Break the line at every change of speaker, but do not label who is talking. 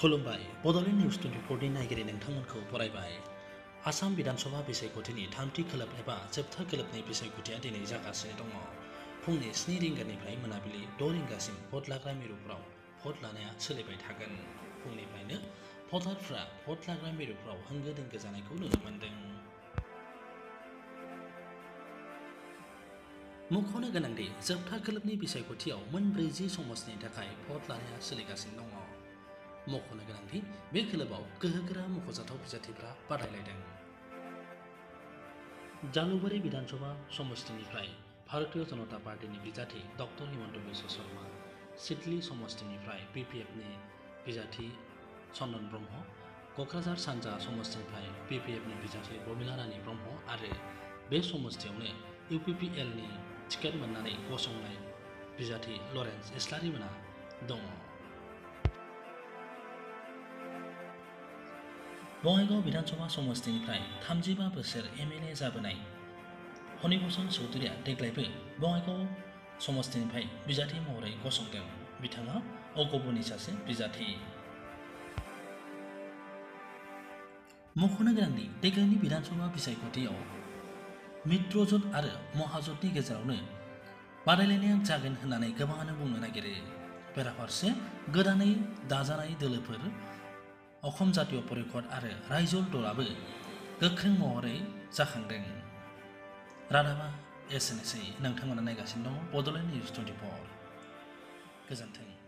खुलुमबाय बड'लेण्ड निउज 24 नि नायगिरि नोंथांमोनखौ बरायबाय। आसाम बिधानसभा बिसायख'थिनि थामथि खोलोब एबा जोबथा खोलोबनि बिसायख'थिया दिनै जागासिनो दङ। फुंनि 7 रिंगानिफ्राय मोनाबिलि 6 रिंगासिम भट लाग्रा मिरुफोराव भट लानाया सोलिबाय थागोन। फुंनिफ्रायनो भटारफ्रा भट लाग्रा मिरुफोराव होंगो दोंगो जानायखौ नुनो मोन्दों। मुंख'नो गोनांदि जोबथा खोलोबनि बिसायख'थियाव मोन 40 समाजनि थाखाय भट लानाया सोलिगासिनो दङ। मख'नो गोनांदि बे खोलोबाव गोहोगोरा मख'जाथाव बिजाथिफ्रा बादायलायदों। जालुकबारी विधानसभा समष्टिनिफ्राय भारतीय जनता पार्टीनि बिजाथि डक्टर हिमन्त बिश्व शर्मा, सिडली समष्टिनिफ्राय PPFनि बिजाथि चन्दन ब्रह्म, क'क्राझार सानजा समष्टिनिफ्राय PPFनि बिजाथि रमिला रानी ब्रह्म आरो बे समष्टियावनो UPPLनि टिकेट मोननानै गसंनाय बिजाथि लरेन्स इस्लारि मोना दङ। बङाइगाव विधानसभा समष्टिनिफ्राय 35 बोसोर MLA जाबोनाय हनिभूषण चौधुरीया देग्लायबो बङाइगाव समष्टिनिफ्राय बिजाथि महरै गसंदों। बिथाङा अगबनि सासे बिजाथि। मख'नो गोनांदि देग्लायनि विधानसभा बिसायख'थियाव मित्रजोट आरो महाजोटनि गेजेरावनो बादायलायनाया जागोन होननानै गोबाङानो बुंनो नागिरो। बेराफारसे गोदानै दाजानाय दोलोफोर अखम जातीय परिषद आरो रायजोल दलाबो गोख्रों महरै जाखांदों। रादाबा एसेनोसै। नोंथांमोना नायगासिनो दङ बड'लेण्ड निउज 24। गोजोन्थों।